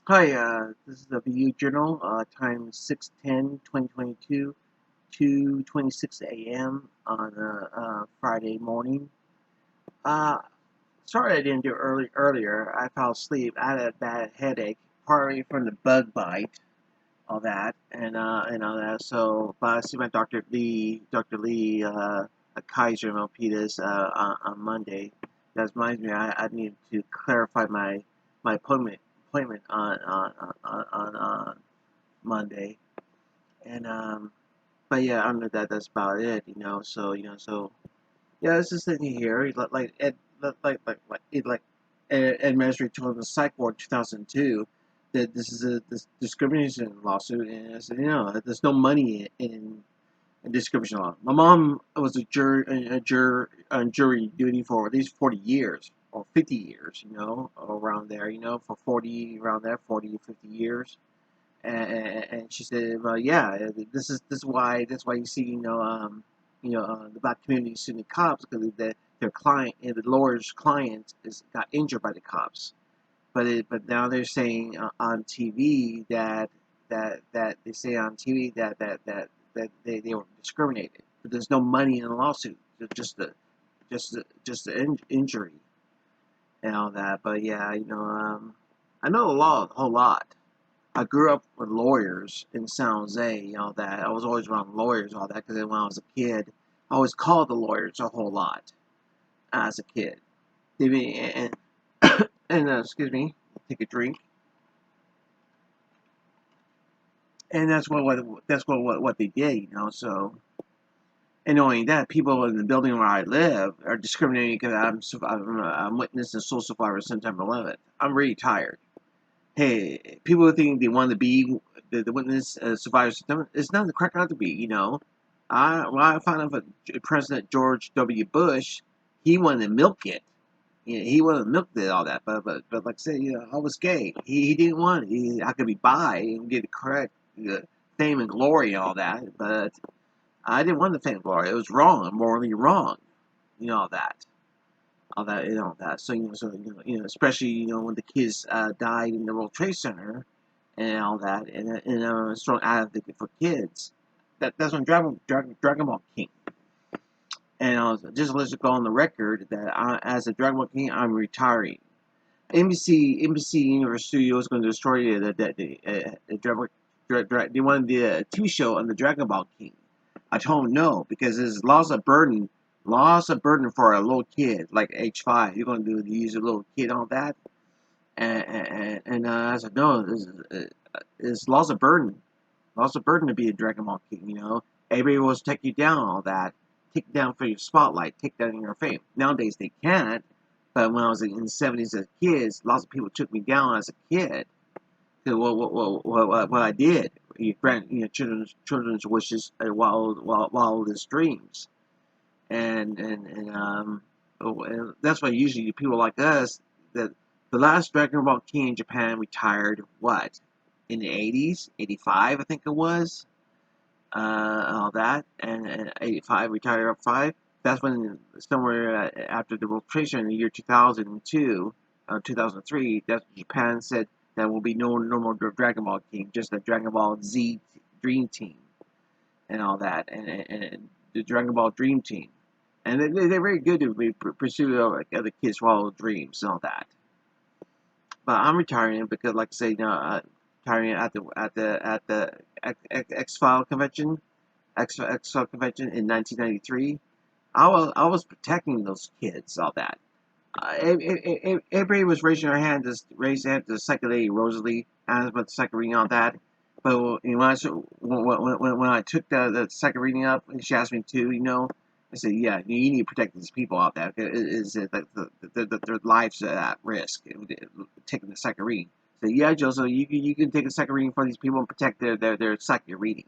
Hi, this is the VU Journal, time 6/10/2022, 2:26 a.m. on Friday morning. Uh, Sorry I didn't do earlier. I fell asleep. I had a bad headache, partly from the bug bite, all that, and all that. So, but I see my Dr. Lee, a Kaiser Milpitas, on Monday. That reminds me, I need to clarify my appointment on Monday, and but yeah, under that, that's about it, So yeah, it's just sitting here, Ed Mesri told the Psych Ward 2002 that this is a discrimination lawsuit, and I said, there's no money in discrimination law. My mom was a juror on jury duty for at least 40 years or 50 years, around there, for 40 around there, 40 50 years. And she said, well, yeah, this is why you see, the black community suing the cops because their client, the lawyer's client, is got injured by the cops. But now they're saying on TV that they say on TV that they were discriminated, but there's no money in the lawsuit, just the injury and all that. But yeah, I know the law a whole lot. I grew up with lawyers in San Jose, that. I was always around lawyers, all that, because when I was a kid, I always called the lawyers a whole lot as a kid. And excuse me, take a drink. And that's what they did, So, and not only that, people in the building where I live are discriminating because I'm witnessing Soul Survivor September 11th. I'm really tired. Hey, people think they want to be the witness survivor September. It's not the correct out to be, I found out that President George W. Bush, he wanted to milk it. He wanted to milk it, all that, but like I said, I was gay. He didn't want it. I could be bi and get the correct fame and glory and all that, but I didn't want the fame and glory. It was wrong, morally wrong, that. All that. Especially when the kids died in the World Trade Center and all that, and a strong advocate for kids. That's when Dragon Ball King. And just let's go on the record that as a Dragon Ball King, I'm retiring. NBC Universe Studios is going to destroy the Dragon. They wanted the TV show on the Dragon Ball King. I told him no because there's lots of burden for a little kid like age 5. You're going to use a little kid on that, and I said no. It's lots of burden to be a Dragon Ball King. Everybody wants to take you down, all that, take down for your spotlight, take down your fame. Nowadays they can't, but when I was in the '70s as kids, lots of people took me down as a kid. Because what I did, you grant children's wishes, wildest dreams, and that's why usually people like us, that the last Dragon Ball King in Japan retired what, in the '80s, '85 I think it was, all that, and '85 retired up 5. That's when somewhere after the World Trade Center in the year 2002, 2003, that Japan said that will be no more Dragon Ball King, just a Dragon Ball Z Dream Team and all that, and the Dragon Ball Dream Team. And they're very good to pursue other kids' follow dreams and all that. But I'm retiring because, like I say, retiring at the X File convention, X File convention in 1993. I was protecting those kids, all that. Everybody was raising their hand, to the second lady Rosalie, asked about the second reading on that. But when I took the second reading up, and she asked me to, I said, yeah, you need to protect these people out there. Their lives are at risk taking the second reading. So yeah, Joseph, you can take a second reading for these people and protect their second reading.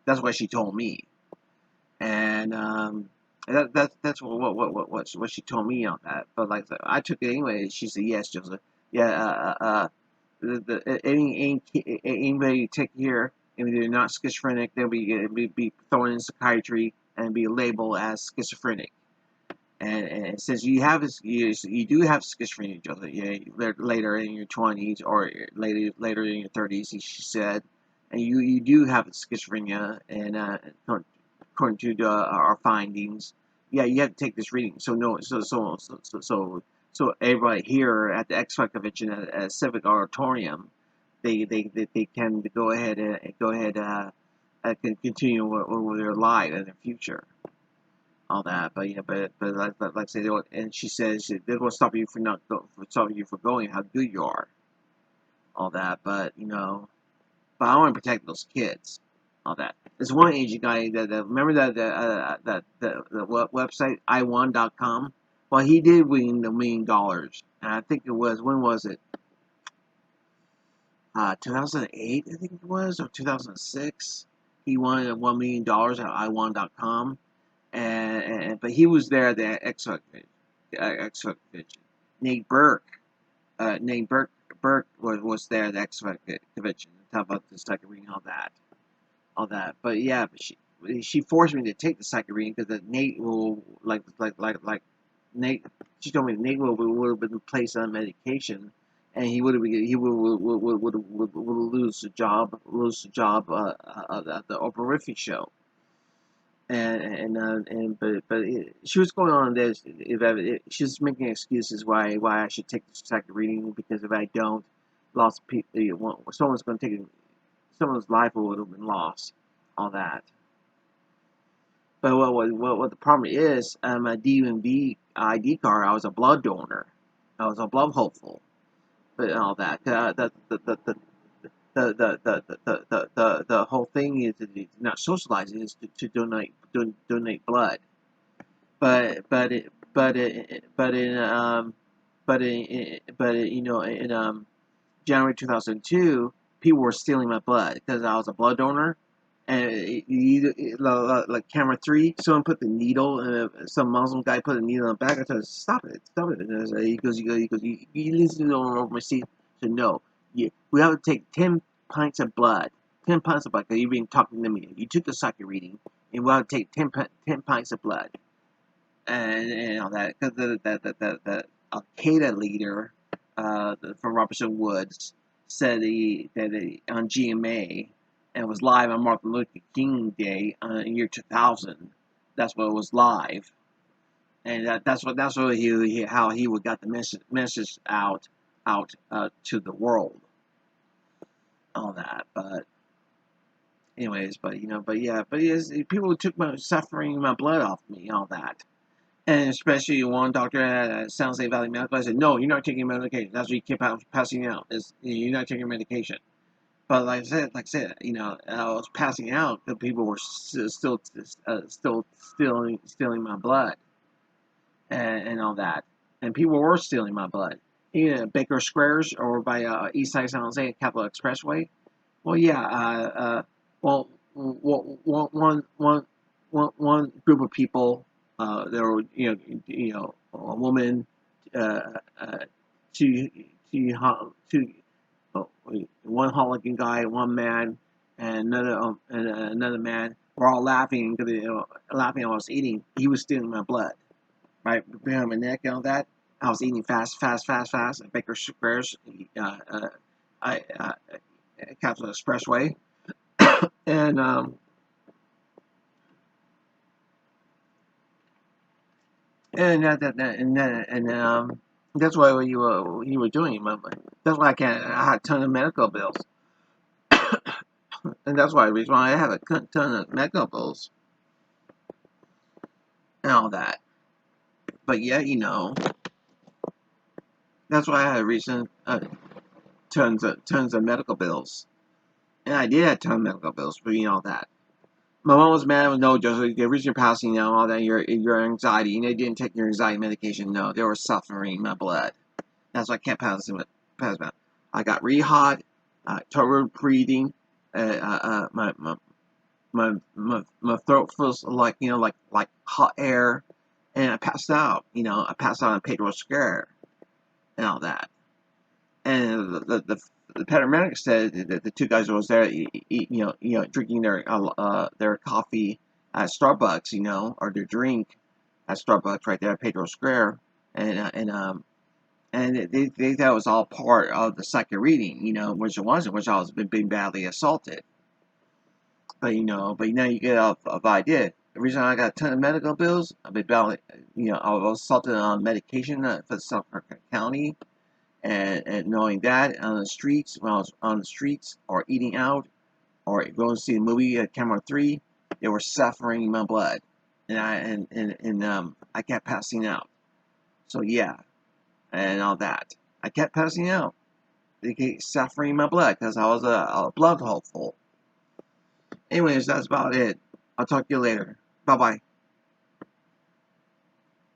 That's what she told me, and that's what she told me on that. But like I took it anyway. She said, yes, Joseph. Yeah, anybody take here, if they're not schizophrenic, they'll be thrown in psychiatry and be labeled as schizophrenic. And it says you do have schizophrenia, Joseph. Yeah, later in your 20s or later in your 30s, she said, and you do have schizophrenia, and according to our findings, yeah, you have to take this reading. So no, so everybody here at the X Factor convention at Civic Auditorium, they can go ahead can continue with their life and their future, all that. But yeah, but like I say, and she says they're going to stop you from not stop you from going how good you are, all that. But but I want to protect those kids, all that. There's one Asian guy that remember the website i1.com. Well, he did win the $1 million, and I think it was, when was it? 2008, I think it was, or 2006. He won $1 million at i1.com. But he was there at the X convention. Nate Burke, Burke was there at the X convention. Talk about the second reading, all that. But yeah, she forced me to take the second reading because Nate will like Nate. She told me Nate would have been placed on medication, and he would lose the job at the Operific show. She was going on this. She was making excuses why I should take the second reading, because if I don't, lots of people, someone's going to take it, someone's life would have been lost, all that. But what the problem is, my DMV ID card, I was a blood donor, I was a blood hopeful, but all that. The whole thing is not socializing, is to donate blood. But in January 2002, people were stealing my blood because I was a blood donor. And like camera 3, someone put the needle, some Muslim guy put a needle in the back. I told him, stop it. And he goes, you listen to over my seat. I said, no, we have to take 10 pints of blood. 10 pints of blood, because you've been talking to me. You took the psychic reading, and we have to take 10 pints of blood. And all that, because the Al Qaeda leader from Robertson Woods said that on GMA, and it was live on Martin Luther King Day in year 2000. That's what it was live, and that's what how he would got the message out to the world, all that. But anyways, but yes, people took my suffering, my blood off me, all that. And especially one doctor at San Jose Valley Medical, I said, no, you're not taking medication. That's what you keep passing out. You're not taking medication. But like I said, I was passing out because people were still stealing my blood, and all that. And people were stealing my blood. Baker Squares, or by East Side San Jose Capital Expressway. Well, yeah. One group of people. There were a woman, two one Holigan guy, one man, and another man. We're all laughing because laughing. I was eating. He was stealing my blood, right behind my neck and all that. I was eating fast. At Baker Squares, Capital Expressway, and that's why you were doing. That's why I had a ton of medical bills, and that's why the reason why I have a ton of medical bills and all that. But yeah, that's why I had recent tons of medical bills, and I did have a ton of medical bills for all that. My mom was mad with no, Joseph, the reason you're passing out, all that, your anxiety, they didn't take your anxiety medication. No, they were suffering my blood. That's why I kept passing out. I got really hot, trouble breathing, my throat feels like like hot air, and I passed out. I passed out on Pedro Square and all that. And the paramedic said that the two guys who was there, drinking their coffee at Starbucks, or their drink, at Starbucks right there at Pedro Square, and they thought it was all part of the second reading, which it wasn't, which I was being badly assaulted. But now you get of idea. The reason I got a ton of medical bills, I've been badly, I was assaulted on medication for Suffolk County, and knowing that on the streets, when I was on the streets or eating out or going to see a movie at Camera 3, they were suffering my blood, and I kept passing out. So yeah, and all that. I kept passing out. They kept suffering my blood because I was a blood hopeful. Anyways, that's about it. I'll talk to you later. Bye bye.